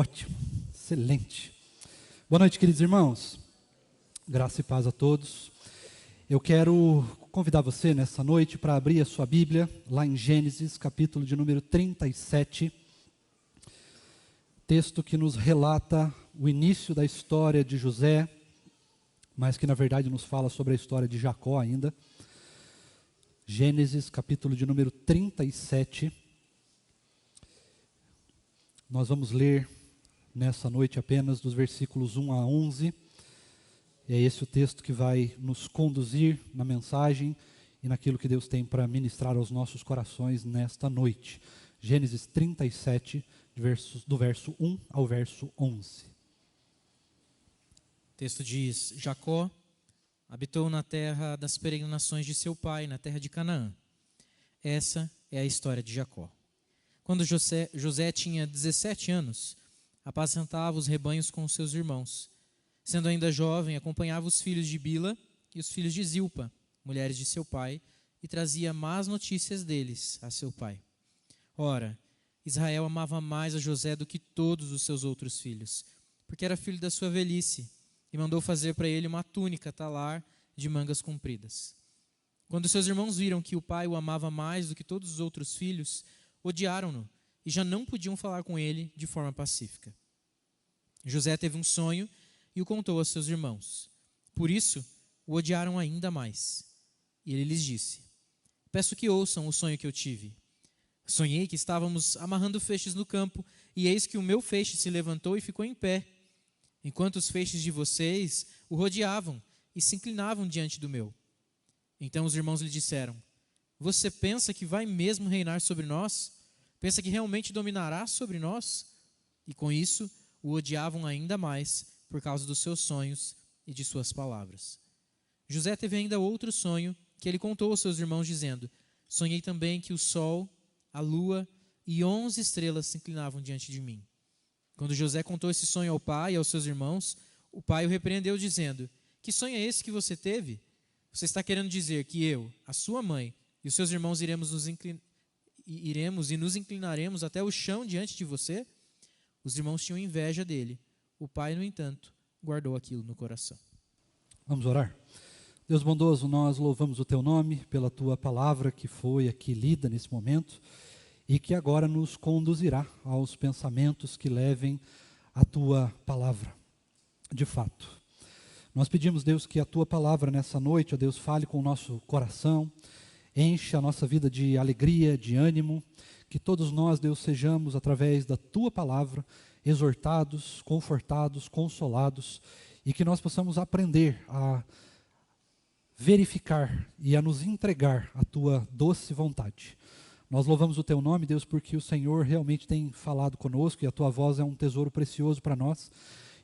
Ótimo, excelente. Boa noite, queridos irmãos. Graça e paz a todos. Eu quero convidar você nessa noite para abrir a sua Bíblia, lá em Gênesis, capítulo de número 37. Texto que nos relata o início da história de José, mas que na verdade nos fala sobre a história de Jacó ainda. Gênesis, capítulo de número 37. Nós vamos ler nessa noite apenas dos versículos 1 a 11. É esse o texto que vai nos conduzir na mensagem e naquilo que Deus tem para ministrar aos nossos corações nesta noite. Gênesis 37, do verso 1 ao verso 11. O texto diz: Jacó habitou na terra das peregrinações de seu pai, na terra de Canaã. Essa é a história de Jacó. Quando José tinha 17 anos, apacentava os rebanhos com seus irmãos. Sendo ainda jovem, acompanhava os filhos de Bila e os filhos de Zilpa, mulheres de seu pai, e trazia más notícias deles a seu pai. Ora, Israel amava mais a José do que todos os seus outros filhos, porque era filho da sua velhice, e mandou fazer para ele uma túnica talar de mangas compridas. Quando seus irmãos viram que o pai o amava mais do que todos os outros filhos, odiaram-no e já não podiam falar com ele de forma pacífica. José teve um sonho e o contou a seus irmãos. Por isso, o odiaram ainda mais. E ele lhes disse: peço que ouçam o sonho que eu tive. Sonhei que estávamos amarrando feixes no campo, e eis que o meu feixe se levantou e ficou em pé, enquanto os feixes de vocês o rodeavam e se inclinavam diante do meu. Então os irmãos lhe disseram: você pensa que vai mesmo reinar sobre nós? Pensa que realmente dominará sobre nós? E com isso o odiavam ainda mais por causa dos seus sonhos e de suas palavras. José teve ainda outro sonho que ele contou aos seus irmãos, dizendo: sonhei também que o sol, a lua e 11 estrelas se inclinavam diante de mim. Quando José contou esse sonho ao pai e aos seus irmãos, o pai o repreendeu dizendo: que sonho é esse que você teve? Você está querendo dizer que eu, a sua mãe e os seus irmãos iremos e nos inclinaremos até o chão diante de você? Os irmãos tinham inveja dele. O pai, no entanto, guardou aquilo no coração. Vamos orar? Deus bondoso, nós louvamos o Teu nome pela Tua palavra que foi aqui lida nesse momento e que agora nos conduzirá aos pensamentos que levem a Tua palavra, de fato. Nós pedimos, Deus, que a Tua palavra nessa noite, ó Deus, fale com o nosso coração, enche a nossa vida de alegria, de ânimo, que todos nós, Deus, sejamos, através da Tua palavra, exortados, confortados, consolados, e que nós possamos aprender a verificar e a nos entregar à Tua doce vontade. Nós louvamos o Teu nome, Deus, porque o Senhor realmente tem falado conosco e a Tua voz é um tesouro precioso para nós.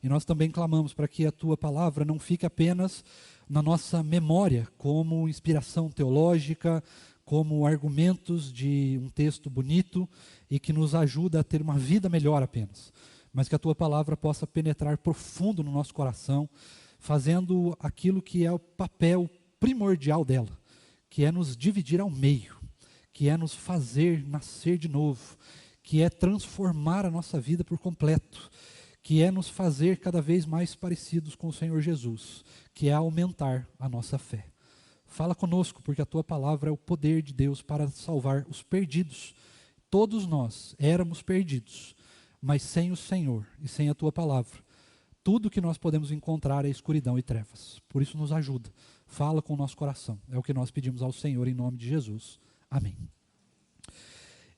E nós também clamamos para que a Tua palavra não fique apenas na nossa memória como inspiração teológica, como argumentos de um texto bonito e que nos ajuda a ter uma vida melhor apenas, mas que a Tua palavra possa penetrar profundo no nosso coração, fazendo aquilo que é o papel primordial dela, que é nos dividir ao meio, que é nos fazer nascer de novo, que é transformar a nossa vida por completo, que é nos fazer cada vez mais parecidos com o Senhor Jesus, que é aumentar a nossa fé. Fala conosco, porque a Tua palavra é o poder de Deus para salvar os perdidos. Todos nós éramos perdidos, mas sem o Senhor e sem a Tua palavra, tudo que nós podemos encontrar é escuridão e trevas. Por isso nos ajuda, fala com o nosso coração. É o que nós pedimos ao Senhor em nome de Jesus. Amém.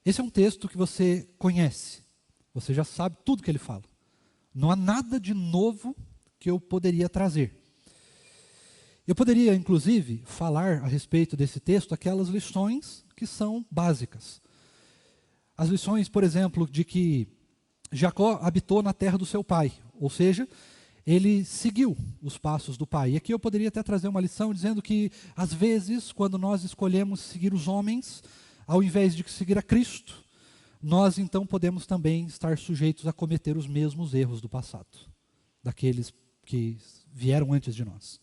Esse é um texto que você conhece, você já sabe tudo que ele fala. Não há nada de novo que eu poderia trazer. Eu poderia, inclusive, falar a respeito desse texto aquelas lições que são básicas. As lições, por exemplo, de que Jacó habitou na terra do seu pai, ou seja, ele seguiu os passos do pai. E aqui eu poderia até trazer uma lição dizendo que, às vezes, quando nós escolhemos seguir os homens, ao invés de seguir a Cristo, nós então podemos também estar sujeitos a cometer os mesmos erros do passado, daqueles que vieram antes de nós.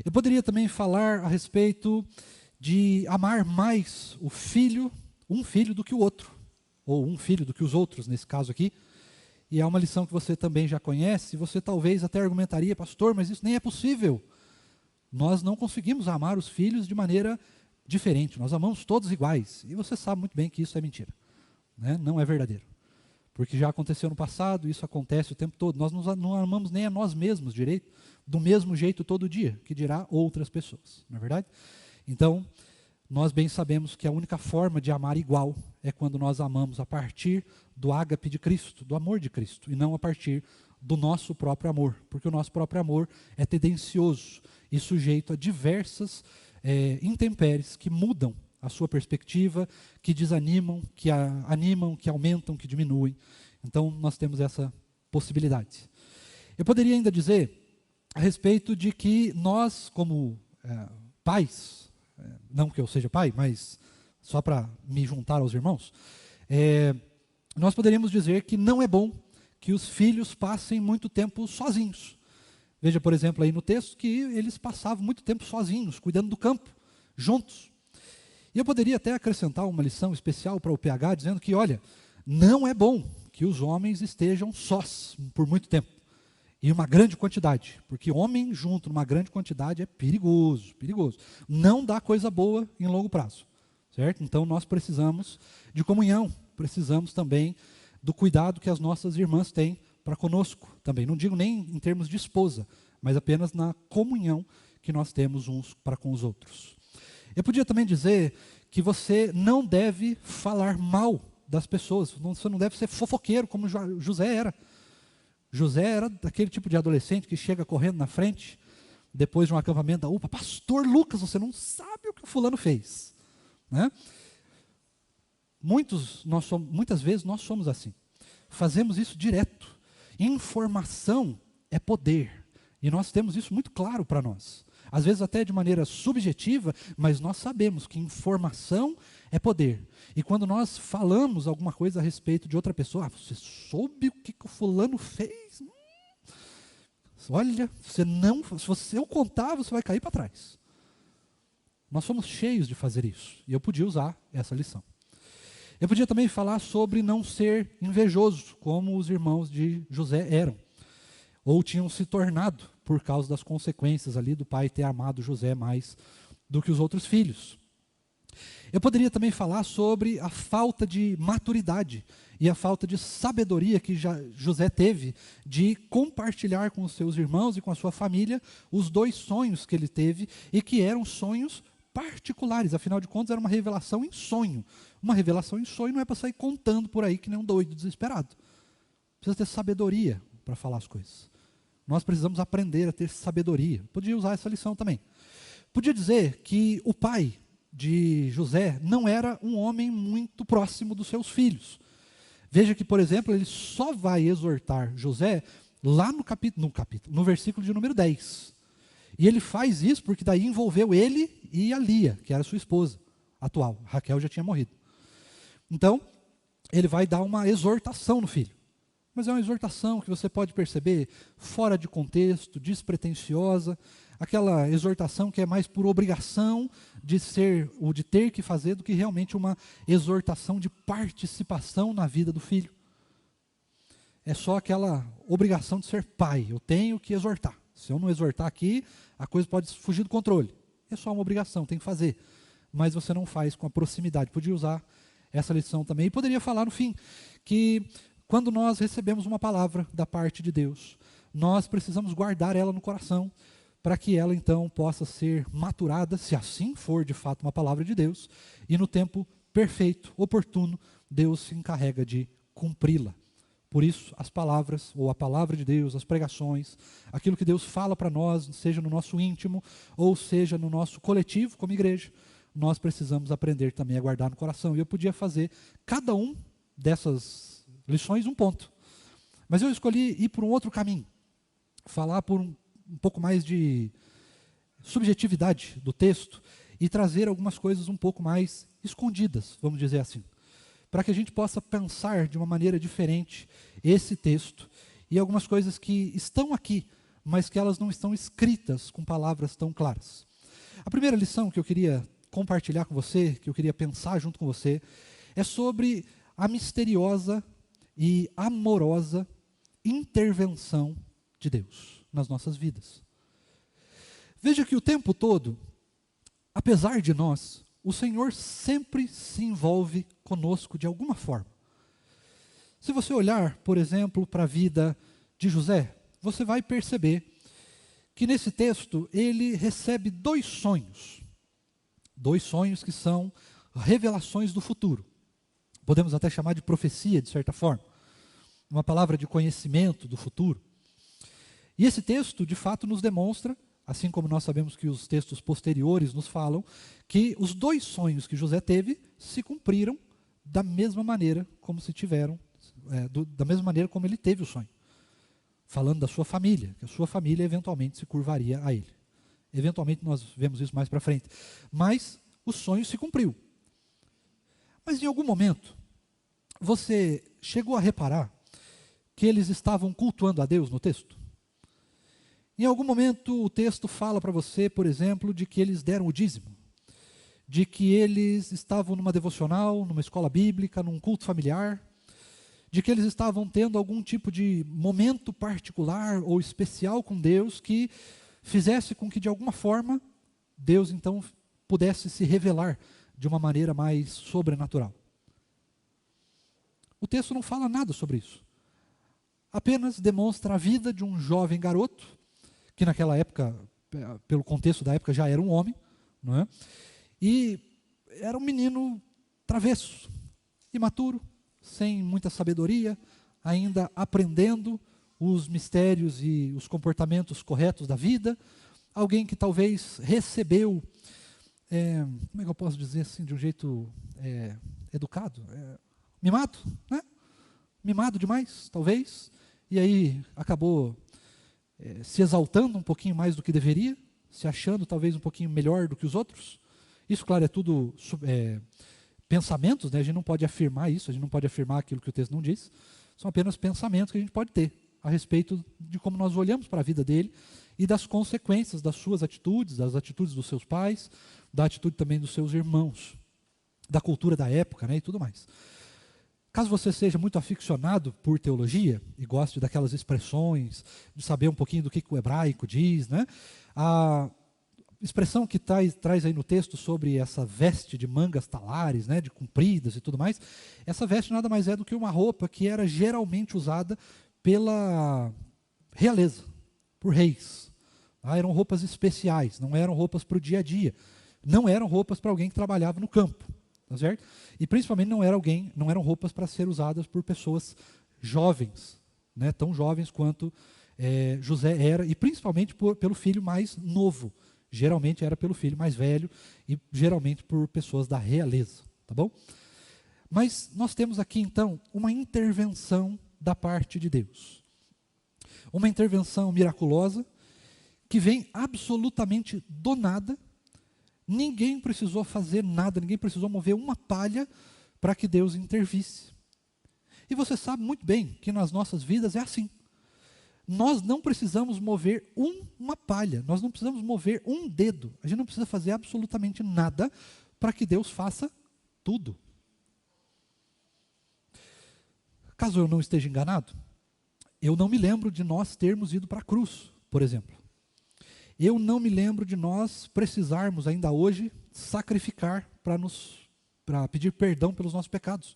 Eu poderia também falar a respeito de amar mais um filho do que o outro, ou um filho do que os outros, nesse caso aqui, e é uma lição que você também já conhece, você talvez até argumentaria, pastor, mas isso nem é possível. Nós não conseguimos amar os filhos de maneira diferente, nós amamos todos iguais. E você sabe muito bem que isso é mentira, né? Não é verdadeiro. Porque já aconteceu no passado, isso acontece o tempo todo. Nós não amamos nem a nós mesmos direito, do mesmo jeito todo dia, que dirá outras pessoas, não é verdade? Então, nós bem sabemos que a única forma de amar igual é quando nós amamos a partir do ágape de Cristo, do amor de Cristo, e não a partir do nosso próprio amor, porque o nosso próprio amor é tendencioso e sujeito a diversas intempéries que mudam a sua perspectiva, que desanimam, que animam, que aumentam, que diminuem. Então, nós temos essa possibilidade. Eu poderia ainda dizer a respeito de que nós, como pais, não que eu seja pai, mas só para me juntar aos irmãos, nós poderíamos dizer que não é bom que os filhos passem muito tempo sozinhos. Veja, por exemplo, aí no texto que eles passavam muito tempo sozinhos, cuidando do campo, juntos. E eu poderia até acrescentar uma lição especial para o PH, dizendo que, olha, não é bom que os homens estejam sós por muito tempo, e uma grande quantidade, porque homem junto numa grande quantidade é perigoso, perigoso. Não dá coisa boa em longo prazo, certo? Então nós precisamos de comunhão, precisamos também do cuidado que as nossas irmãs têm para conosco também. Não digo nem em termos de esposa, mas apenas na comunhão que nós temos uns para com os outros. Eu podia também dizer que você não deve falar mal das pessoas, você não deve ser fofoqueiro como José era. José era daquele tipo de adolescente que chega correndo na frente, depois de um acampamento da UPA, pastor Lucas, você não sabe o que o fulano fez, né? Muitas vezes nós somos assim, fazemos isso direto. Informação é poder, e nós temos isso muito claro para nós. Às vezes até de maneira subjetiva, mas nós sabemos que informação é poder. E quando nós falamos alguma coisa a respeito de outra pessoa, você soube o que o fulano fez? Olha, se eu contar, você vai cair para trás. Nós somos cheios de fazer isso, e eu podia usar essa lição. Eu podia também falar sobre não ser invejoso, como os irmãos de José eram, ou tinham se tornado por causa das consequências ali do pai ter amado José mais do que os outros filhos. Eu poderia também falar sobre a falta de maturidade e a falta de sabedoria que José teve de compartilhar com os seus irmãos e com a sua família os 2 sonhos que ele teve e que eram sonhos particulares, afinal de contas era uma revelação em sonho. Uma revelação em sonho não é para sair contando por aí que nem um doido desesperado. Precisa ter sabedoria para falar as coisas. Nós precisamos aprender a ter sabedoria. Podia usar essa lição também. Podia dizer que o pai de José não era um homem muito próximo dos seus filhos. Veja que, por exemplo, ele só vai exortar José lá no versículo de número 10. E ele faz isso porque daí envolveu ele e a Lia, que era sua esposa atual. Raquel já tinha morrido. Então, ele vai dar uma exortação no filho. Mas é uma exortação que você pode perceber fora de contexto, despretensiosa, aquela exortação que é mais por obrigação de ser ou de ter que fazer do que realmente uma exortação de participação na vida do filho. É só aquela obrigação de ser pai, eu tenho que exortar. Se eu não exortar aqui, a coisa pode fugir do controle. É só uma obrigação, tem que fazer. Mas você não faz com a proximidade. Podia usar essa lição também. E poderia falar no fim que quando nós recebemos uma palavra da parte de Deus, nós precisamos guardar ela no coração, para que ela então possa ser maturada, se assim for de fato uma palavra de Deus, e no tempo perfeito, oportuno, Deus se encarrega de cumpri-la. Por isso, as palavras, ou a palavra de Deus, as pregações, aquilo que Deus fala para nós, seja no nosso íntimo, ou seja no nosso coletivo como igreja, nós precisamos aprender também a guardar no coração. E eu podia fazer cada um dessas lições um ponto. Mas eu escolhi ir por um outro caminho, falar por um pouco mais de subjetividade do texto e trazer algumas coisas um pouco mais escondidas, vamos dizer assim, para que a gente possa pensar de uma maneira diferente esse texto e algumas coisas que estão aqui, mas que elas não estão escritas com palavras tão claras. A primeira lição que eu queria compartilhar com você, que eu queria pensar junto com você, é sobre a misteriosa e amorosa intervenção de Deus nas nossas vidas. Veja que o tempo todo, apesar de nós, o Senhor sempre se envolve conosco de alguma forma. Se você olhar, por exemplo, para a vida de José, você vai perceber que nesse texto ele recebe 2 sonhos. 2 sonhos que são revelações do futuro. Podemos até chamar de profecia, de certa forma. Uma palavra de conhecimento do futuro. E esse texto, de fato, nos demonstra, assim como nós sabemos que os textos posteriores nos falam, que os 2 sonhos que José teve se cumpriram da mesma maneira como se tiveram, da mesma maneira como ele teve o sonho. Falando da sua família, que a sua família eventualmente se curvaria a ele. Eventualmente nós vemos isso mais para frente. Mas o sonho se cumpriu. Mas em algum momento, você chegou a reparar que eles estavam cultuando a Deus no texto? Em algum momento o texto fala para você, por exemplo, de que eles deram o dízimo, de que eles estavam numa devocional, numa escola bíblica, num culto familiar, de que eles estavam tendo algum tipo de momento particular ou especial com Deus que fizesse com que de alguma forma Deus então pudesse se revelar de uma maneira mais sobrenatural. O texto não fala nada sobre isso. Apenas demonstra a vida de um jovem garoto, que naquela época, pelo contexto da época, já era um homem, não é? E era um menino travesso, imaturo, sem muita sabedoria, ainda aprendendo os mistérios e os comportamentos corretos da vida. Alguém que talvez recebeu, como é que eu posso dizer assim, de um jeito educado? Mimado, né? Mimado demais, talvez. E aí acabou se exaltando um pouquinho mais do que deveria, se achando talvez um pouquinho melhor do que os outros. Isso, claro, é tudo pensamentos, né? A gente não pode afirmar isso, a gente não pode afirmar aquilo que o texto não diz. São apenas pensamentos que a gente pode ter a respeito de como nós olhamos para a vida dele e das consequências das suas atitudes, das atitudes dos seus pais, da atitude também dos seus irmãos, da cultura da época, né, e tudo mais. Caso você seja muito aficionado por teologia e goste daquelas expressões, de saber um pouquinho do que o hebraico diz, né, a expressão que traz aí no texto sobre essa veste de mangas talares, né, de compridas e tudo mais, essa veste nada mais é do que uma roupa que era geralmente usada pela realeza, por reis. Eram roupas especiais, não eram roupas para o dia a dia, não eram roupas para alguém que trabalhava no campo, tá certo? E principalmente não eram roupas para ser usadas por pessoas jovens, né, tão jovens quanto José era, e principalmente pelo filho mais novo. Geralmente era pelo filho mais velho e geralmente por pessoas da realeza, tá bom? Mas nós temos aqui então uma intervenção da parte de Deus. Uma intervenção miraculosa que vem absolutamente do nada. Ninguém precisou fazer nada, ninguém precisou mover uma palha para que Deus intervisse. E você sabe muito bem que nas nossas vidas é assim. Nós não precisamos mover uma palha, nós não precisamos mover um dedo, a gente não precisa fazer absolutamente nada para que Deus faça tudo. Caso eu não esteja enganado, eu não me lembro de nós termos ido para a cruz, por exemplo. Eu não me lembro de nós precisarmos ainda hoje sacrificar para pedir perdão pelos nossos pecados.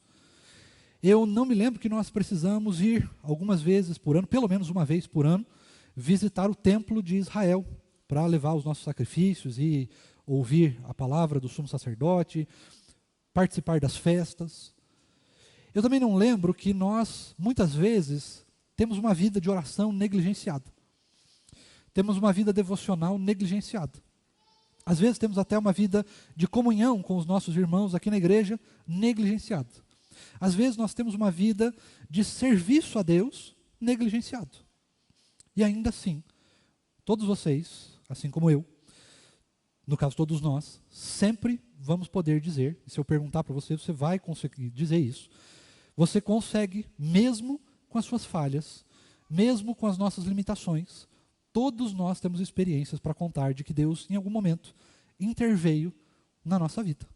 Eu não me lembro que nós precisamos ir algumas vezes por ano, pelo menos uma vez por ano, visitar o templo de Israel para levar os nossos sacrifícios e ouvir a palavra do sumo sacerdote, participar das festas. Eu também não lembro que nós, muitas vezes, temos uma vida de oração negligenciada. Temos uma vida devocional negligenciada. Às vezes temos até uma vida de comunhão com os nossos irmãos aqui na igreja negligenciada. Às vezes nós temos uma vida de serviço a Deus negligenciado. E ainda assim, todos vocês, assim como eu, no caso todos nós, sempre vamos poder dizer, e se eu perguntar para você, você vai conseguir dizer isso, você consegue, mesmo com as suas falhas, mesmo com as nossas limitações, todos nós temos experiências para contar de que Deus, em algum momento, interveio na nossa vida.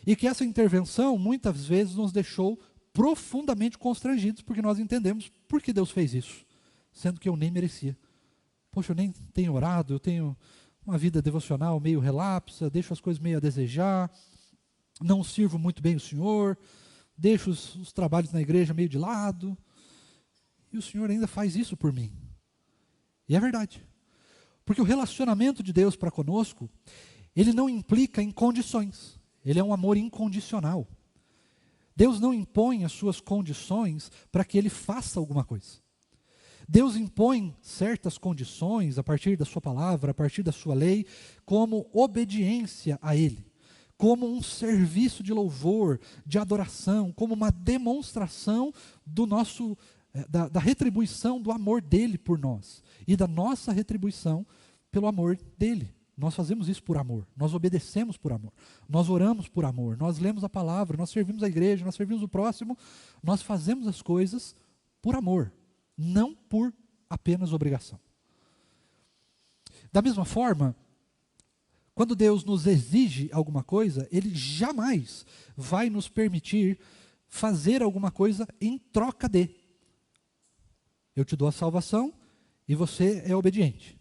E que essa intervenção, muitas vezes, nos deixou profundamente constrangidos, porque nós entendemos por que Deus fez isso, sendo que eu nem merecia. Poxa, eu nem tenho orado, eu tenho uma vida devocional meio relapsa, deixo as coisas meio a desejar, não sirvo muito bem o Senhor, deixo os trabalhos na igreja meio de lado, e o Senhor ainda faz isso por mim. E é verdade. Porque o relacionamento de Deus para conosco, ele não implica em condições. Ele é um amor incondicional. Deus não impõe as suas condições para que ele faça alguma coisa. Deus impõe certas condições a partir da sua palavra, a partir da sua lei, como obediência a ele, como um serviço de louvor, de adoração, como uma demonstração do nosso, da retribuição do amor dele por nós e da nossa retribuição pelo amor dele. Nós fazemos isso por amor, nós obedecemos por amor, nós oramos por amor, nós lemos a palavra, nós servimos a igreja, nós servimos o próximo, nós fazemos as coisas por amor, não por apenas obrigação. Da mesma forma, quando Deus nos exige alguma coisa, Ele jamais vai nos permitir fazer alguma coisa em troca de. Eu te dou a salvação e você é obediente.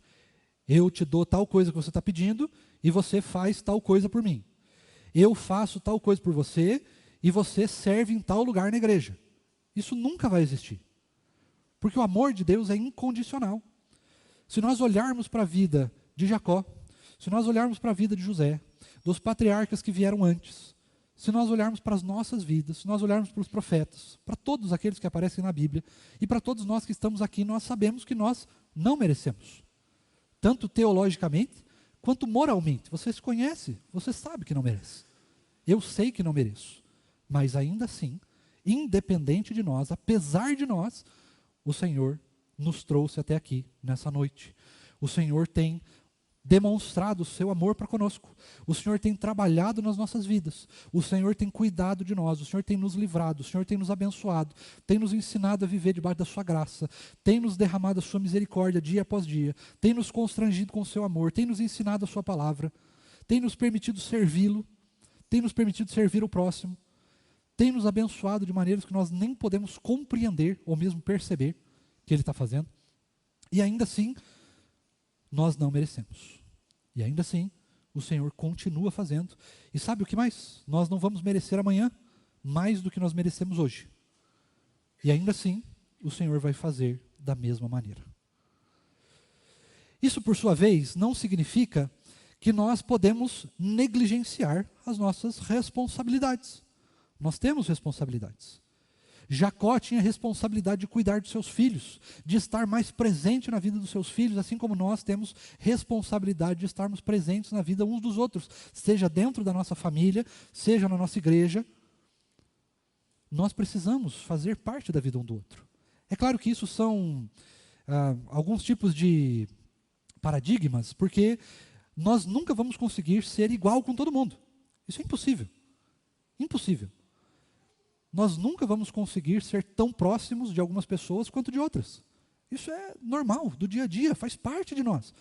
Eu te dou tal coisa que você está pedindo e você faz tal coisa por mim. Eu faço tal coisa por você e você serve em tal lugar na igreja. Isso nunca vai existir. Porque o amor de Deus é incondicional. Se nós olharmos para a vida de Jacó, se nós olharmos para a vida de José, dos patriarcas que vieram antes, se nós olharmos para as nossas vidas, se nós olharmos para os profetas, para todos aqueles que aparecem na Bíblia, e para todos nós que estamos aqui, nós sabemos que nós não merecemos. Tanto teologicamente, quanto moralmente. Você se conhece, você sabe que não merece. Eu sei que não mereço. Mas ainda assim, independente de nós, apesar de nós, o Senhor nos trouxe até aqui, nessa noite. O Senhor tem demonstrado o seu amor para conosco. O Senhor tem trabalhado nas nossas vidas. O Senhor tem cuidado de nós. O Senhor tem nos livrado. O Senhor tem nos abençoado. Tem nos ensinado a viver debaixo da sua graça. Tem nos derramado a sua misericórdia dia após dia. Tem nos constrangido com o seu amor. Tem nos ensinado a sua palavra. Tem nos permitido servi-lo. Tem nos permitido servir o próximo. Tem nos abençoado de maneiras que nós nem podemos compreender ou mesmo perceber que Ele está fazendo. E ainda assim, nós não merecemos. E ainda assim, o Senhor continua fazendo. E sabe o que mais? Nós não vamos merecer amanhã mais do que nós merecemos hoje. E ainda assim, o Senhor vai fazer da mesma maneira. Isso, por sua vez, não significa que nós podemos negligenciar as nossas responsabilidades. Nós temos responsabilidades. Jacó tinha a responsabilidade de cuidar dos seus filhos, de estar mais presente na vida dos seus filhos, assim como nós temos responsabilidade de estarmos presentes na vida uns dos outros, seja dentro da nossa família, seja na nossa igreja. Nós precisamos fazer parte da vida um do outro. É claro que isso são alguns tipos de paradigmas, porque nós nunca vamos conseguir ser igual com todo mundo. Isso é impossível. Impossível. Nós nunca vamos conseguir ser tão próximos de algumas pessoas quanto de outras. Isso é normal, do dia a dia, faz parte de nós.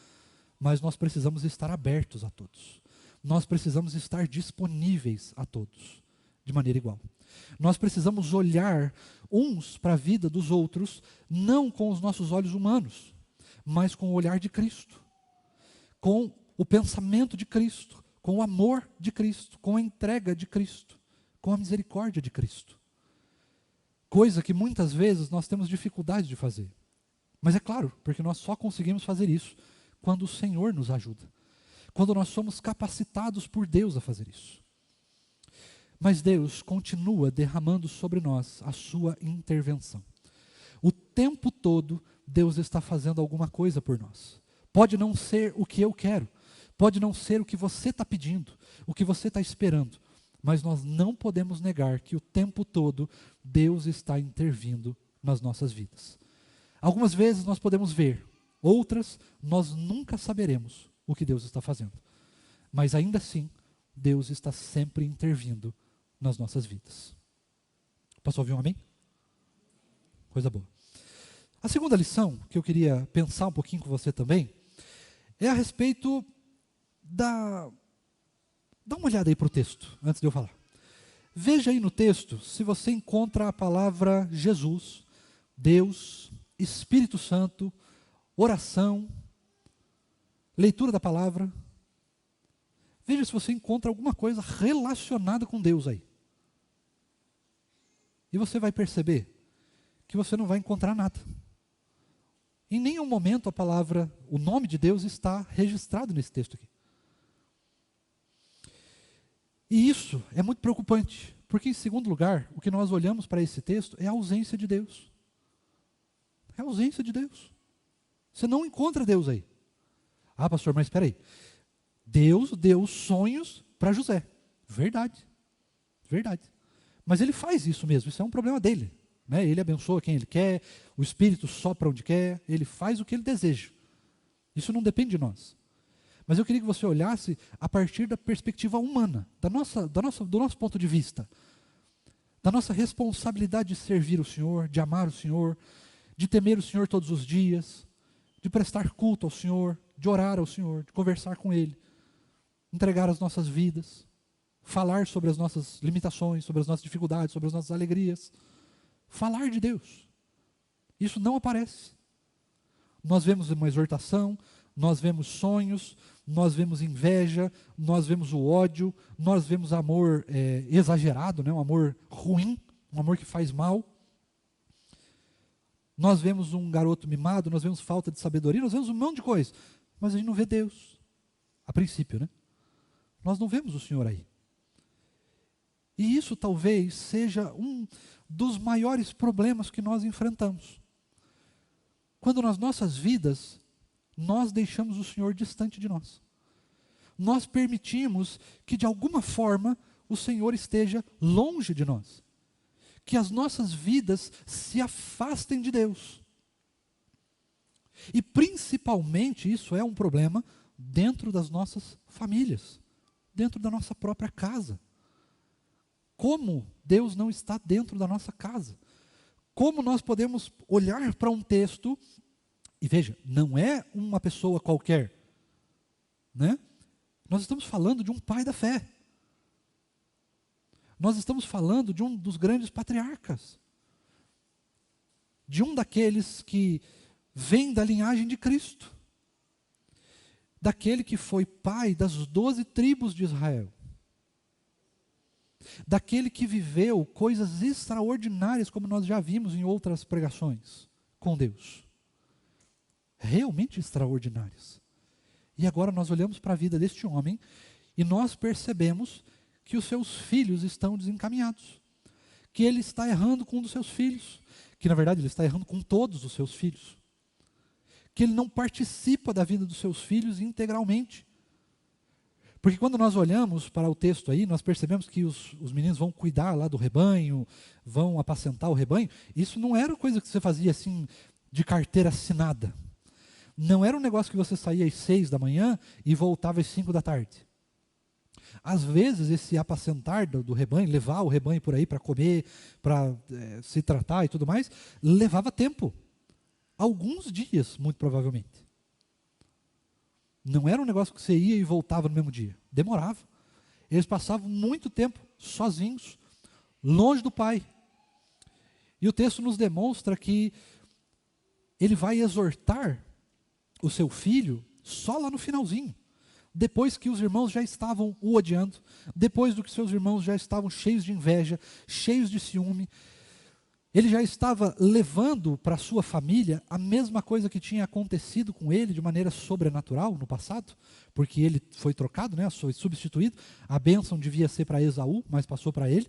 Mas nós precisamos estar abertos a todos. Nós precisamos estar disponíveis a todos, de maneira igual. Nós precisamos olhar uns para a vida dos outros, não com os nossos olhos humanos, mas com o olhar de Cristo, com o pensamento de Cristo, com o amor de Cristo, com a entrega de Cristo, com a misericórdia de Cristo. Coisa que muitas vezes nós temos dificuldade de fazer. Mas é claro, porque nós só conseguimos fazer isso quando o Senhor nos ajuda. Quando nós somos capacitados por Deus a fazer isso. Mas Deus continua derramando sobre nós a sua intervenção. O tempo todo, Deus está fazendo alguma coisa por nós. Pode não ser o que eu quero. Pode não ser o que você está pedindo, o que você está esperando. Mas nós não podemos negar que o tempo todo Deus está intervindo nas nossas vidas. Algumas vezes nós podemos ver, outras nós nunca saberemos o que Deus está fazendo. Mas ainda assim, Deus está sempre intervindo nas nossas vidas. Posso ouvir um amém? Coisa boa. A segunda lição que eu queria pensar um pouquinho com você também é a respeito da... Dá uma olhada aí para o texto, antes de eu falar. Veja aí no texto se você encontra a palavra Jesus, Deus, Espírito Santo, oração, leitura da palavra. Veja se você encontra alguma coisa relacionada com Deus aí. E você vai perceber que você não vai encontrar nada. Em nenhum momento a palavra, o nome de Deus está registrado nesse texto aqui. E isso é muito preocupante, porque em segundo lugar, o que nós olhamos para esse texto é a ausência de Deus. É a ausência de Deus. Você não encontra Deus aí. Ah, pastor, mas espera aí. Deus deu sonhos para José. Verdade. Verdade. Mas ele faz isso mesmo, isso é um problema dele. Né? Ele abençoa quem ele quer, o Espírito sopra onde quer, ele faz o que ele deseja. Isso não depende de nós. Mas eu queria que você olhasse a partir da perspectiva humana, do nosso ponto de vista, da nossa responsabilidade de servir o Senhor, de amar o Senhor, de temer o Senhor todos os dias, de prestar culto ao Senhor, de orar ao Senhor, de conversar com Ele, entregar as nossas vidas, falar sobre as nossas limitações, sobre as nossas dificuldades, sobre as nossas alegrias. Falar de Deus. Isso não aparece. Nós vemos uma exortação, nós vemos sonhos, nós vemos inveja, nós vemos o ódio, nós vemos amor exagerado, né? Um amor ruim, um amor que faz mal. Nós vemos um garoto mimado, nós vemos falta de sabedoria, nós vemos um monte de coisa. Mas a gente não vê Deus, a princípio, né? Nós não vemos o Senhor aí. E isso talvez seja um dos maiores problemas que nós enfrentamos. Quando nas nossas vidas, nós deixamos o Senhor distante de nós. Nós permitimos que de alguma forma o Senhor esteja longe de nós. Que as nossas vidas se afastem de Deus. E principalmente isso é um problema dentro das nossas famílias, dentro da nossa própria casa. Como Deus não está dentro da nossa casa? Como nós podemos olhar para um texto, e veja, não é uma pessoa qualquer, né? Nós estamos falando de um pai da fé. Nós estamos falando de um dos grandes patriarcas. De um daqueles que vem da linhagem de Cristo. Daquele que foi pai das 12 tribos de Israel. Daquele que viveu coisas extraordinárias, como nós já vimos em outras pregações, com Deus. Realmente extraordinárias. E agora nós olhamos para a vida deste homem e nós percebemos que os seus filhos estão desencaminhados. Que ele está errando com um dos seus filhos. Que na verdade ele está errando com todos os seus filhos. Que ele não participa da vida dos seus filhos integralmente. Porque quando nós olhamos para o texto aí, nós percebemos que os meninos vão cuidar lá do rebanho, vão apacentar o rebanho. Isso não era coisa que você fazia assim, de carteira assinada. Não era um negócio que você saía às 6 da manhã e voltava às 5 da tarde. Às vezes esse apacentar do rebanho, levar o rebanho por aí para comer, para se tratar e tudo mais, levava tempo. Alguns dias, muito provavelmente. Não era um negócio que você ia e voltava no mesmo dia. Demorava. Eles passavam muito tempo sozinhos, longe do pai. E o texto nos demonstra que ele vai exortar o seu filho só lá no finalzinho. Depois que os irmãos já estavam o odiando, depois do que seus irmãos já estavam cheios de inveja, cheios de ciúme, ele já estava levando para a sua família a mesma coisa que tinha acontecido com ele de maneira sobrenatural no passado, porque ele foi trocado, né, foi substituído. A bênção devia ser para Esaú, mas passou para ele.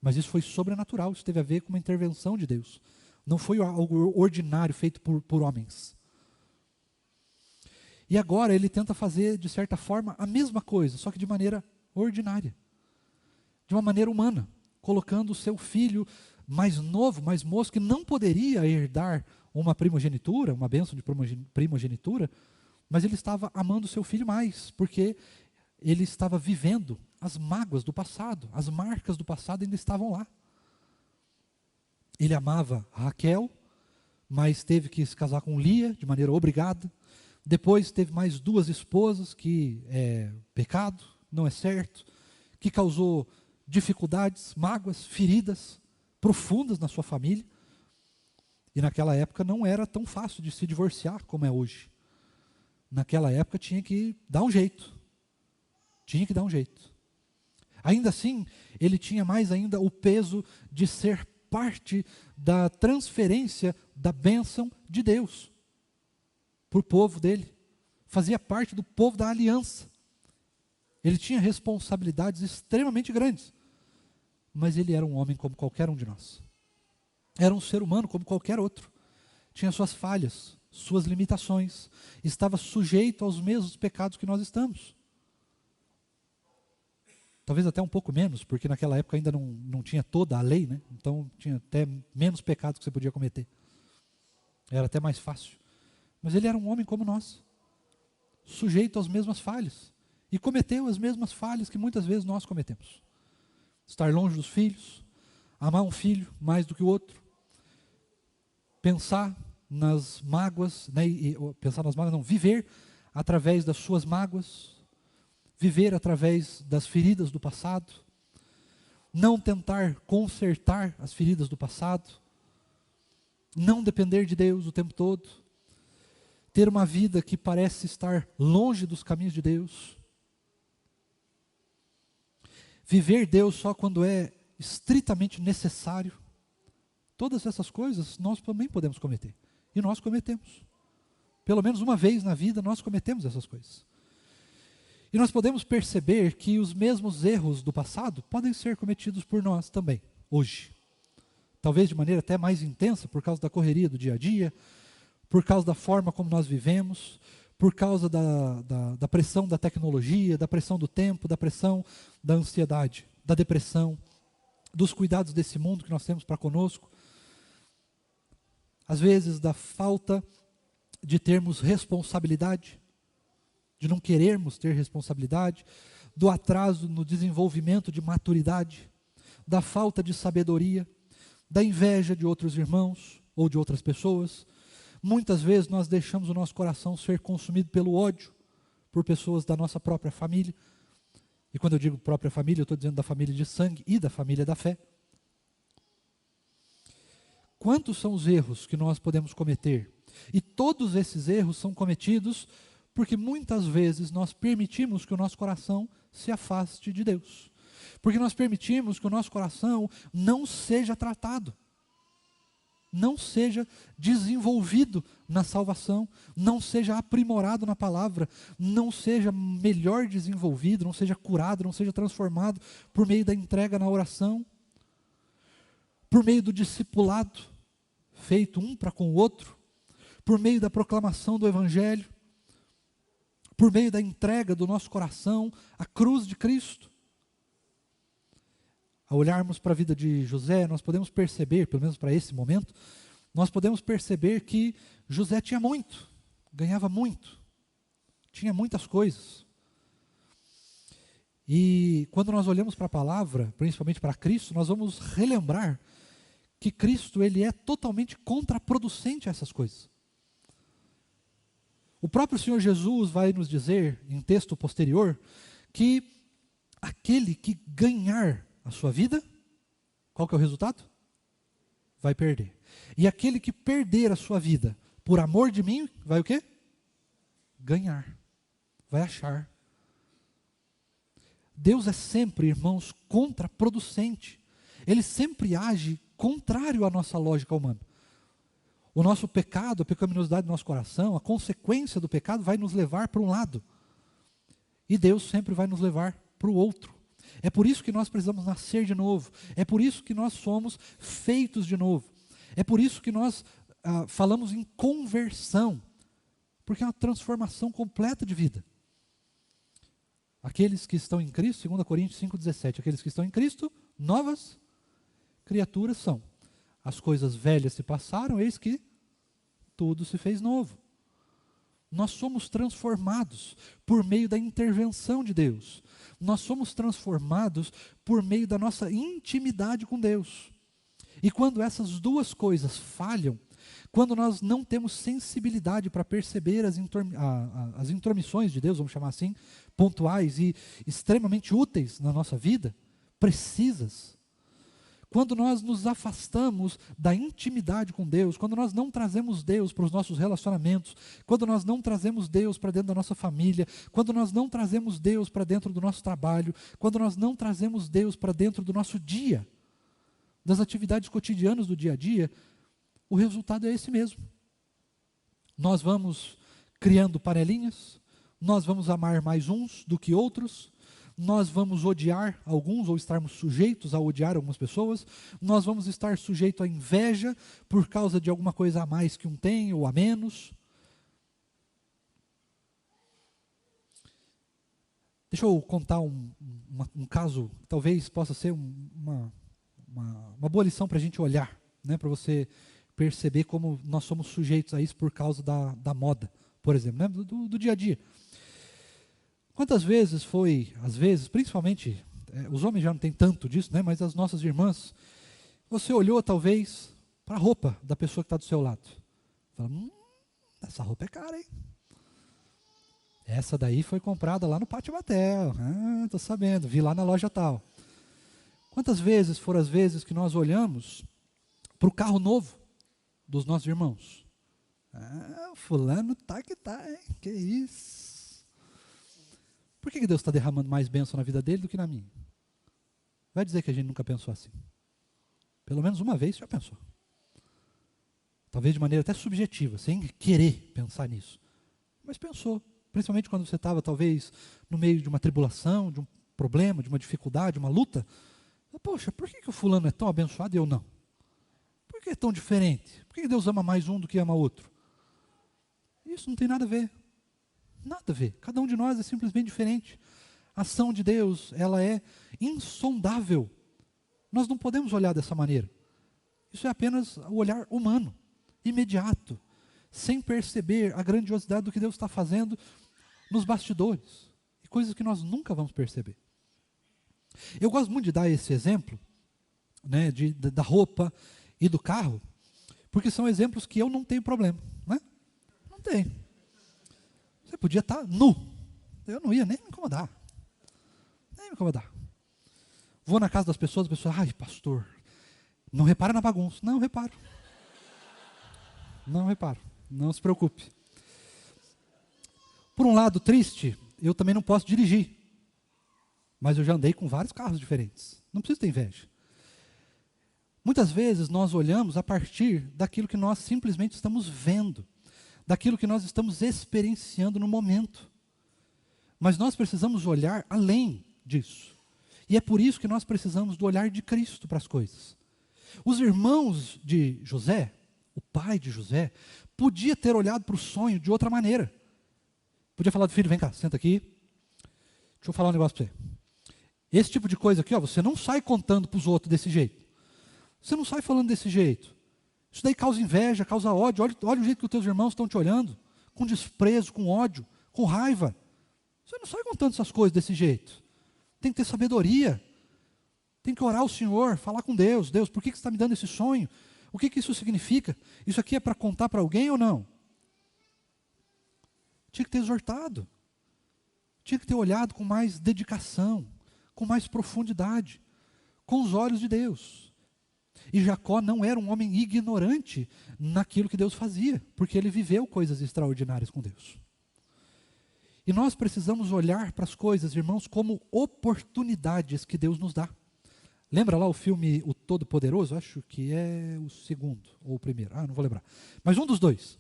Mas isso foi sobrenatural, isso teve a ver com uma intervenção de Deus. Não foi algo ordinário feito por homens. E agora ele tenta fazer, de certa forma, a mesma coisa, só que de maneira ordinária. De uma maneira humana, colocando o seu filho mais novo, mais moço, que não poderia herdar uma primogenitura, uma bênção de primogenitura, mas ele estava amando o seu filho mais, porque ele estava vivendo as mágoas do passado, as marcas do passado ainda estavam lá. Ele amava Raquel, mas teve que se casar com Lia, de maneira obrigada. Depois teve mais 2 esposas, que é pecado, não é certo, que causou dificuldades, mágoas, feridas profundas na sua família. E naquela época não era tão fácil de se divorciar como é hoje. Naquela época tinha que dar um jeito. Tinha que dar um jeito. Ainda assim, ele tinha mais ainda o peso de ser parte da transferência da bênção de Deus para o povo dele. Fazia parte do povo da aliança. Ele tinha responsabilidades extremamente grandes. Mas ele era um homem como qualquer um de nós. Era um ser humano como qualquer outro. Tinha suas falhas, suas limitações. Estava sujeito aos mesmos pecados que nós estamos. Talvez até um pouco menos, porque naquela época ainda não tinha toda a lei, né? Então tinha até menos pecados que você podia cometer. Era até mais fácil. Mas ele era um homem como nós, sujeito às mesmas falhas. E cometeu as mesmas falhas que muitas vezes nós cometemos. Estar longe dos filhos, amar um filho mais do que o outro, pensar nas mágoas, né, viver através das suas mágoas, viver através das feridas do passado, não tentar consertar as feridas do passado, não depender de Deus o tempo todo, ter uma vida que parece estar longe dos caminhos de Deus, viver Deus só quando é estritamente necessário. Todas essas coisas nós também podemos cometer. E nós cometemos. Pelo menos uma vez na vida nós cometemos essas coisas. E nós podemos perceber que os mesmos erros do passado podem ser cometidos por nós também, hoje. Talvez de maneira até mais intensa, por causa da correria do dia a dia, por causa da forma como nós vivemos, por causa da pressão da tecnologia, da pressão do tempo, da pressão da ansiedade, da depressão, dos cuidados desse mundo que nós temos para conosco. Às vezes da falta de termos responsabilidade, de não querermos ter responsabilidade, do atraso no desenvolvimento de maturidade, da falta de sabedoria, da inveja de outros irmãos ou de outras pessoas. Muitas vezes nós deixamos o nosso coração ser consumido pelo ódio por pessoas da nossa própria família. E quando eu digo própria família, eu estou dizendo da família de sangue e da família da fé. Quantos são os erros que nós podemos cometer? E todos esses erros são cometidos porque muitas vezes nós permitimos que o nosso coração se afaste de Deus. Porque nós permitimos que o nosso coração não seja tratado, não seja desenvolvido na salvação, não seja aprimorado na palavra, não seja melhor desenvolvido, não seja curado, não seja transformado por meio da entrega na oração, por meio do discipulado feito um para com o outro, por meio da proclamação do Evangelho, por meio da entrega do nosso coração à cruz de Cristo. Ao olharmos para a vida de José, nós podemos perceber, pelo menos para esse momento, nós podemos perceber que José tinha muito, ganhava muito, tinha muitas coisas. E quando nós olhamos para a palavra, principalmente para Cristo, nós vamos relembrar que Cristo ele é totalmente contraproducente a essas coisas. O próprio Senhor Jesus vai nos dizer, em texto posterior, que aquele que ganhar a sua vida, qual que é o resultado? Vai perder. E aquele que perder a sua vida por amor de mim, vai o quê? Ganhar. Vai achar. Deus é sempre, irmãos, contraproducente. Ele sempre age contrário à nossa lógica humana. O nosso pecado, a pecaminosidade do nosso coração, a consequência do pecado vai nos levar para um lado. E Deus sempre vai nos levar para o outro. É por isso que nós precisamos nascer de novo. É por isso que nós somos feitos de novo. É por isso que nós falamos em conversão. Porque é uma transformação completa de vida. Aqueles que estão em Cristo, 2 Coríntios 5,17, aqueles que estão em Cristo, novas criaturas são. As coisas velhas se passaram, eis que tudo se fez novo. Nós somos transformados por meio da intervenção de Deus. Nós somos transformados por meio da nossa intimidade com Deus. E quando essas duas coisas falham, quando nós não temos sensibilidade para perceber as intromissões de Deus, vamos chamar assim, pontuais e extremamente úteis na nossa vida, precisas. Quando nós nos afastamos da intimidade com Deus, quando nós não trazemos Deus para os nossos relacionamentos, quando nós não trazemos Deus para dentro da nossa família, quando nós não trazemos Deus para dentro do nosso trabalho, quando nós não trazemos Deus para dentro do nosso dia, das atividades cotidianas do dia a dia, o resultado é esse mesmo. Nós vamos criando panelinhas, nós vamos amar mais uns do que outros, nós vamos odiar alguns ou estarmos sujeitos a odiar algumas pessoas, nós vamos estar sujeitos à inveja por causa de alguma coisa a mais que um tem ou a menos. Deixa eu contar um caso que talvez possa ser uma boa lição para a gente olhar, né, para você perceber como nós somos sujeitos a isso por causa da moda, por exemplo, né, do dia a dia. Quantas vezes às vezes, principalmente, os homens já não têm tanto disso, né, mas as nossas irmãs, você olhou talvez para a roupa da pessoa que está do seu lado. Fala, essa roupa é cara, hein? Essa daí foi comprada lá no Pátio Batel, estou sabendo, vi lá na loja tal. Quantas vezes foram as vezes que nós olhamos para o carro novo dos nossos irmãos? Fulano tá que tá, hein? Que isso? Por que Deus está derramando mais bênção na vida dele do que na minha? Vai dizer que a gente nunca pensou assim. Pelo menos uma vez já pensou. Talvez de maneira até subjetiva, sem querer pensar nisso. Mas pensou. Principalmente quando você estava talvez no meio de uma tribulação, de um problema, de uma dificuldade, uma luta. Poxa, por que o fulano é tão abençoado e eu não? Por que é tão diferente? Por que Deus ama mais um do que ama outro? Isso não tem nada a ver. Nada a ver. Cada um de nós é simplesmente diferente. A ação de Deus, ela é insondável. Nós não podemos olhar dessa maneira. Isso é apenas o olhar humano, imediato, sem perceber a grandiosidade do que Deus está fazendo nos bastidores. E coisas que nós nunca vamos perceber. Eu gosto muito de dar esse exemplo, né, da roupa e do carro, porque são exemplos que eu não tenho problema. Né? Não tenho. Você podia estar nu. Eu não ia nem me incomodar. Nem me incomodar. Vou na casa das pessoas, ai, pastor, não repara na bagunça. Não reparo. Não reparo. Não se preocupe. Por um lado, triste, eu também não posso dirigir. Mas eu já andei com vários carros diferentes. Não preciso ter inveja. Muitas vezes nós olhamos a partir daquilo que nós simplesmente estamos vendo, daquilo que nós estamos experienciando no momento. Mas nós precisamos olhar além disso. E é por isso que nós precisamos do olhar de Cristo para as coisas. Os irmãos de José, o pai de José, podia ter olhado para o sonho de outra maneira. Podia falar do filho, vem cá, senta aqui. Deixa eu falar um negócio para você. Esse tipo de coisa aqui, você não sai contando para os outros desse jeito. Você não sai falando desse jeito. Isso daí causa inveja, causa ódio. Olha o jeito que os teus irmãos estão te olhando, com desprezo, com ódio, com raiva. Você não sai contando essas coisas desse jeito. Tem que ter sabedoria. Tem que orar ao Senhor, falar com Deus. Deus, por que você está me dando esse sonho? O que isso significa? Isso aqui é para contar para alguém ou não? Tinha que ter exortado. Tinha que ter olhado com mais dedicação, com mais profundidade, com os olhos de Deus. E Jacó não era um homem ignorante naquilo que Deus fazia, porque ele viveu coisas extraordinárias com Deus. E nós precisamos olhar para as coisas, irmãos, como oportunidades que Deus nos dá. Lembra lá o filme O Todo-Poderoso? Acho que é o segundo, ou o primeiro. Não vou lembrar. Mas um dos dois.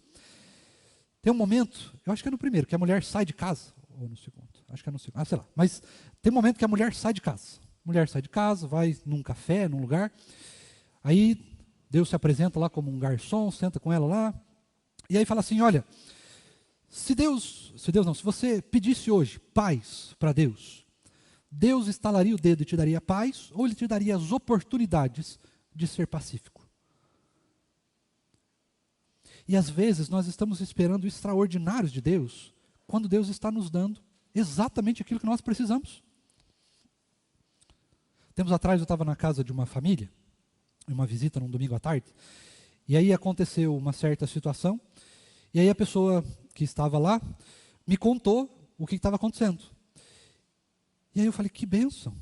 Tem um momento, eu acho que é no primeiro, que a mulher sai de casa. Ou no segundo. Acho que é no segundo. Sei lá. Mas tem um momento que a mulher sai de casa. A mulher sai de casa, vai num café, num lugar. Aí Deus se apresenta lá como um garçom, senta com ela lá. E aí fala assim, olha, se você pedisse hoje paz para Deus, Deus estalaria o dedo e te daria paz, ou Ele te daria as oportunidades de ser pacífico. E às vezes nós estamos esperando o extraordinário de Deus, quando Deus está nos dando exatamente aquilo que nós precisamos. Tempos atrás eu estava na casa de uma família, em uma visita num domingo à tarde, e aí aconteceu uma certa situação, e aí a pessoa que estava lá me contou o que estava acontecendo. E aí eu falei, que bênção.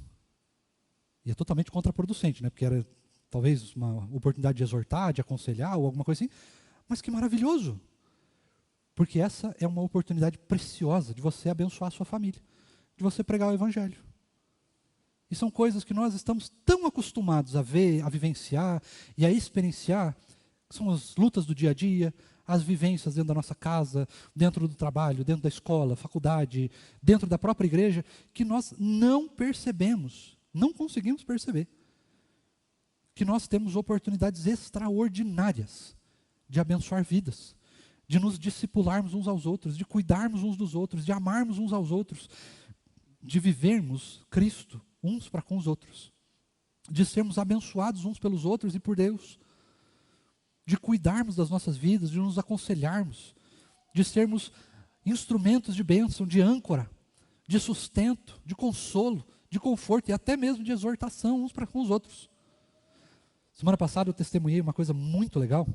E é totalmente contraproducente, né? Porque era talvez uma oportunidade de exortar, de aconselhar ou alguma coisa assim. Mas que maravilhoso! Porque essa é uma oportunidade preciosa de você abençoar a sua família, de você pregar o evangelho. E são coisas que nós estamos tão acostumados a ver, a vivenciar e a experienciar, que são as lutas do dia a dia, as vivências dentro da nossa casa, dentro do trabalho, dentro da escola, faculdade, dentro da própria igreja, que nós não percebemos, não conseguimos perceber. Que nós temos oportunidades extraordinárias de abençoar vidas, de nos discipularmos uns aos outros, de cuidarmos uns dos outros, de amarmos uns aos outros, de vivermos Cristo uns para com os outros, de sermos abençoados uns pelos outros e por Deus, de cuidarmos das nossas vidas, de nos aconselharmos, de sermos instrumentos de bênção, de âncora, de sustento, de consolo, de conforto e até mesmo de exortação uns para com os outros. Semana passada eu testemunhei uma coisa muito legal.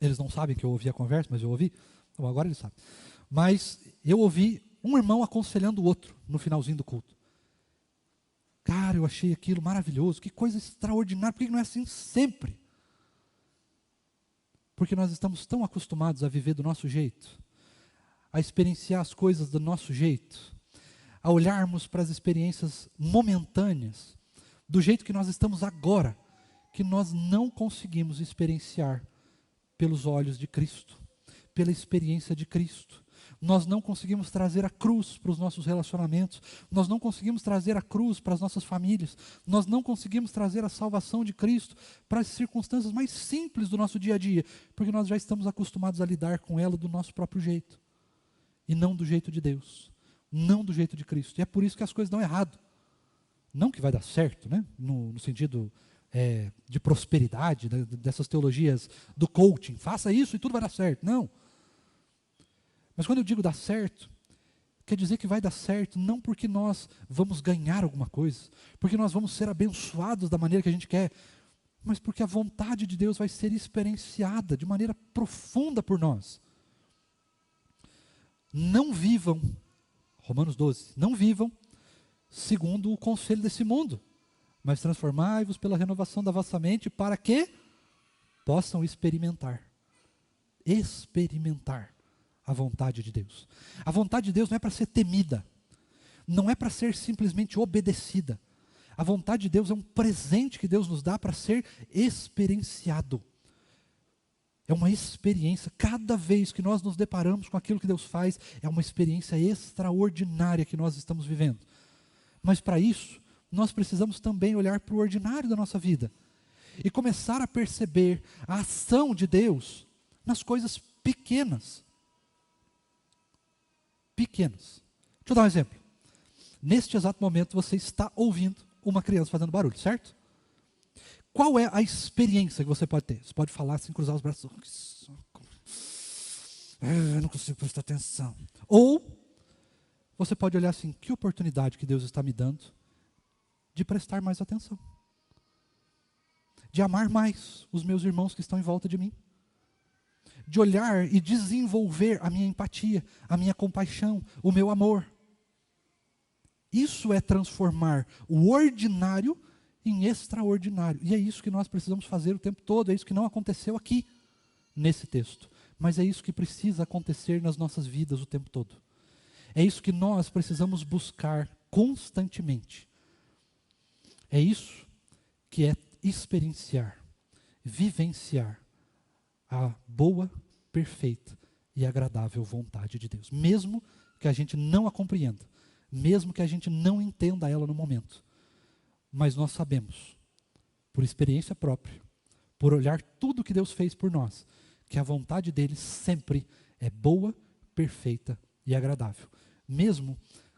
Eles não sabem que eu ouvi a conversa, mas eu ouvi. Então agora eles sabem. Mas eu ouvi um irmão aconselhando o outro no finalzinho do culto. Cara, eu achei aquilo maravilhoso, que coisa extraordinária. Por que não é assim sempre? Porque nós estamos tão acostumados a viver do nosso jeito, a experienciar as coisas do nosso jeito, a olharmos para as experiências momentâneas, do jeito que nós estamos agora, que nós não conseguimos experienciar pelos olhos de Cristo, pela experiência de Cristo. Nós não conseguimos trazer a cruz para os nossos relacionamentos, nós não conseguimos trazer a cruz para as nossas famílias, nós não conseguimos trazer a salvação de Cristo para as circunstâncias mais simples do nosso dia a dia, porque nós já estamos acostumados a lidar com ela do nosso próprio jeito, e não do jeito de Deus, não do jeito de Cristo. E é por isso que as coisas dão errado. Não que vai dar certo, né? No sentido de prosperidade, dessas teologias do coaching, faça isso e tudo vai dar certo. Não. Mas quando eu digo dar certo, quer dizer que vai dar certo não porque nós vamos ganhar alguma coisa, porque nós vamos ser abençoados da maneira que a gente quer, mas porque a vontade de Deus vai ser experienciada de maneira profunda por nós. Não vivam, Romanos 12, não vivam segundo o conselho desse mundo, mas transformai-vos pela renovação da vossa mente para que possam experimentar a vontade de Deus. A vontade de Deus não é para ser temida, não é para ser simplesmente obedecida. A vontade de Deus é um presente que Deus nos dá para ser experienciado. É uma experiência, cada vez que nós nos deparamos com aquilo que Deus faz, é uma experiência extraordinária que nós estamos vivendo. Mas para isso, nós precisamos também olhar para o ordinário da nossa vida e começar a perceber a ação de Deus nas coisas pequenas. Pequenas. Deixa eu dar um exemplo. Neste exato momento você está ouvindo uma criança fazendo barulho, certo? Qual é a experiência que você pode ter? Você pode falar assim, cruzar os braços. Eu não consigo prestar atenção. Ou você pode olhar assim, que oportunidade que Deus está me dando de prestar mais atenção. De amar mais os meus irmãos que estão em volta de mim. De olhar e desenvolver a minha empatia, a minha compaixão, o meu amor. Isso é transformar o ordinário em extraordinário. E é isso que nós precisamos fazer o tempo todo. É isso que não aconteceu aqui, nesse texto. Mas é isso que precisa acontecer nas nossas vidas o tempo todo. É isso que nós precisamos buscar constantemente. É isso que é experienciar, vivenciar a boa, perfeita e agradável vontade de Deus. Mesmo que a gente não a compreenda, mesmo que a gente não entenda ela no momento. Mas nós sabemos, por experiência própria, por olhar tudo que Deus fez por nós, que a vontade dele sempre é boa, perfeita e agradável. Mesmo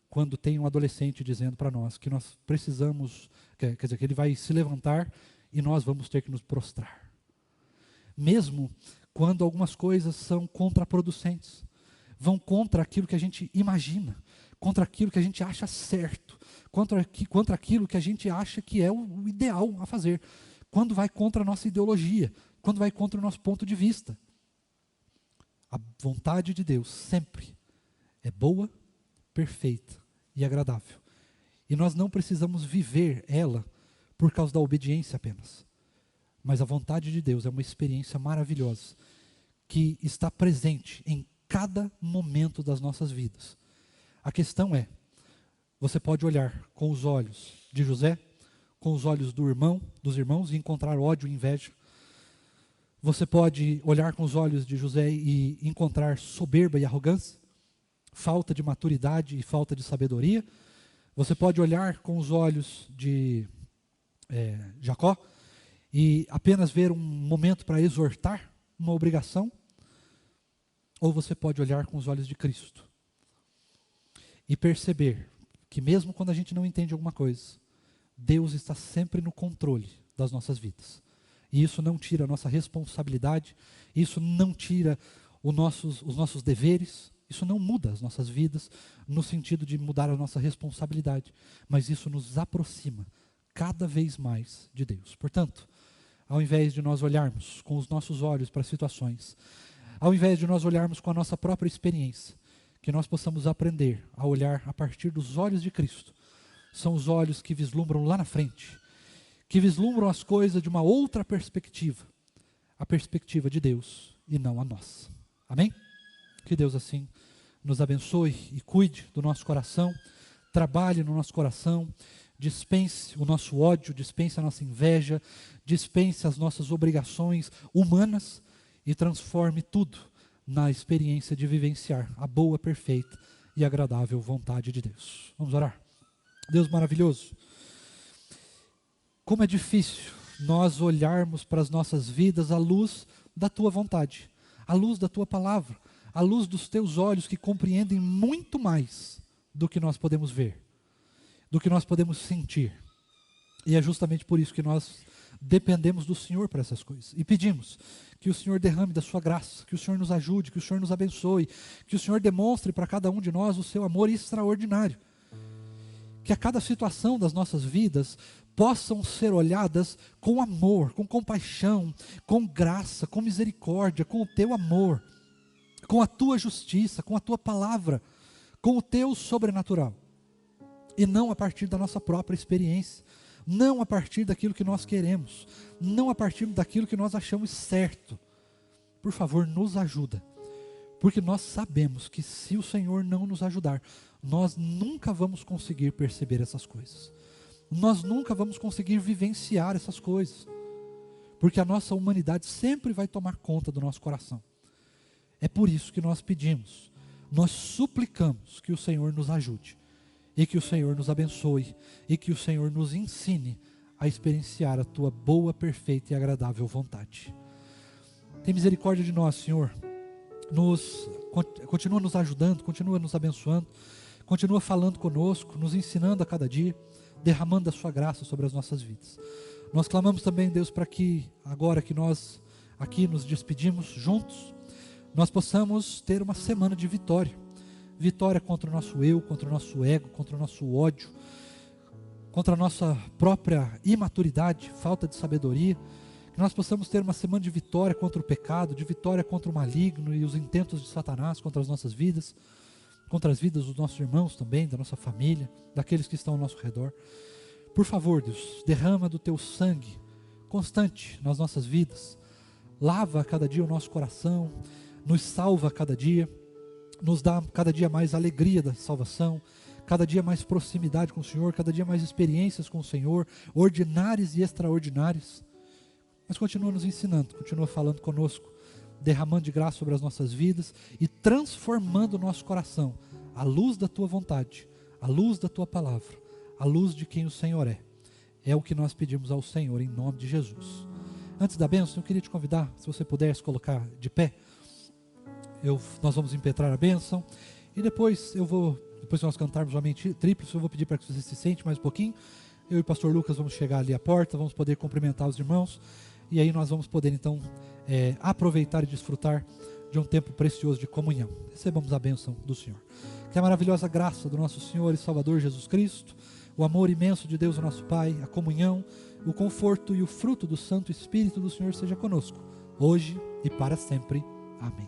quando tem um adolescente dizendo para nós que nós precisamos, quer dizer, que ele vai se levantar e nós vamos ter que nos prostrar. Mesmo quando algumas coisas são contraproducentes, vão contra aquilo que a gente imagina, contra aquilo que a gente acha certo, contra aquilo que a gente acha que é o ideal a fazer, quando vai contra a nossa ideologia, quando vai contra o nosso ponto de vista. A vontade de Deus sempre é boa, perfeita e agradável. E nós não precisamos viver ela por causa da obediência apenas. Mas a vontade de Deus é uma experiência maravilhosa que está presente em cada momento das nossas vidas. A questão é, você pode olhar com os olhos de José, com os olhos dos irmãos e encontrar ódio e inveja. Você pode olhar com os olhos de José e encontrar soberba e arrogância, falta de maturidade e falta de sabedoria. Você pode olhar com os olhos de Jacó e apenas ver um momento para exortar, uma obrigação. Ou você pode olhar com os olhos de Cristo e perceber que mesmo quando a gente não entende alguma coisa, Deus está sempre no controle das nossas vidas. E isso não tira a nossa responsabilidade, isso não tira os nossos deveres, isso não muda as nossas vidas no sentido de mudar a nossa responsabilidade, mas isso nos aproxima cada vez mais de Deus. Portanto, ao invés de nós olharmos com os nossos olhos para situações, ao invés de nós olharmos com a nossa própria experiência, que nós possamos aprender a olhar a partir dos olhos de Cristo. São os olhos que vislumbram lá na frente, que vislumbram as coisas de uma outra perspectiva, a perspectiva de Deus e não a nossa. Amém? Que Deus assim nos abençoe e cuide do nosso coração, trabalhe no nosso coração, dispense o nosso ódio, dispense a nossa inveja, dispense as nossas obrigações humanas e transforme tudo na experiência de vivenciar a boa, perfeita e agradável vontade de Deus. Vamos orar? Deus maravilhoso, como é difícil nós olharmos para as nossas vidas à luz da Tua vontade, à luz da Tua palavra, à luz dos Teus olhos que compreendem muito mais do que nós podemos ver, do que nós podemos sentir. E é justamente por isso que nós dependemos do Senhor para essas coisas. E pedimos que o Senhor derrame da sua graça, que o Senhor nos ajude, que o Senhor nos abençoe, que o Senhor demonstre para cada um de nós o seu amor extraordinário. Que a cada situação das nossas vidas possam ser olhadas com amor, com compaixão, com graça, com misericórdia, com o teu amor, com a tua justiça, com a tua palavra, com o teu sobrenatural. E não a partir da nossa própria experiência, não a partir daquilo que nós queremos, não a partir daquilo que nós achamos certo. Por favor, nos ajuda, porque nós sabemos que se o Senhor não nos ajudar, nós nunca vamos conseguir perceber essas coisas, nós nunca vamos conseguir vivenciar essas coisas, porque a nossa humanidade sempre vai tomar conta do nosso coração. É por isso que nós pedimos, nós suplicamos que o Senhor nos ajude, e que o Senhor nos abençoe, e que o Senhor nos ensine a experienciar a Tua boa, perfeita e agradável vontade. Tem misericórdia de nós, Senhor. Continua nos ajudando, continua nos abençoando, continua falando conosco, nos ensinando a cada dia, derramando a sua graça sobre as nossas vidas. Nós clamamos também, Deus, para que agora que nós aqui nos despedimos juntos, nós possamos ter uma semana de vitória. Vitória contra o nosso eu, contra o nosso ego, contra o nosso ódio, contra a nossa própria imaturidade, falta de sabedoria. Que nós possamos ter uma semana de vitória contra o pecado, de vitória contra o maligno e os intentos de Satanás contra as nossas vidas, contra as vidas dos nossos irmãos também, da nossa família, daqueles que estão ao nosso redor. Por favor, Deus, derrama do Teu sangue constante nas nossas vidas. Lava a cada dia o nosso coração, nos salva a cada dia, nos dá cada dia mais alegria da salvação, cada dia mais proximidade com o Senhor, cada dia mais experiências com o Senhor, ordinárias e extraordinárias. Mas continua nos ensinando, continua falando conosco, derramando de graça sobre as nossas vidas e transformando o nosso coração à luz da Tua vontade, à luz da Tua palavra, à luz de quem o Senhor é. É o que nós pedimos ao Senhor em nome de Jesus. Antes da bênção, eu queria te convidar, se você puder se colocar de pé. Nós vamos impetrar a bênção e depois que nós cantarmos o Amém Tríplice, eu vou pedir para que você se sente mais um pouquinho. Eu e o pastor Lucas vamos chegar ali à porta, vamos poder cumprimentar os irmãos e aí nós vamos poder então aproveitar e desfrutar de um tempo precioso de comunhão. Recebamos a bênção do Senhor. Que a maravilhosa graça do nosso Senhor e Salvador Jesus Cristo, o amor imenso de Deus, o nosso Pai, a comunhão, o conforto e o fruto do Santo Espírito do Senhor seja conosco, hoje e para sempre. Amém.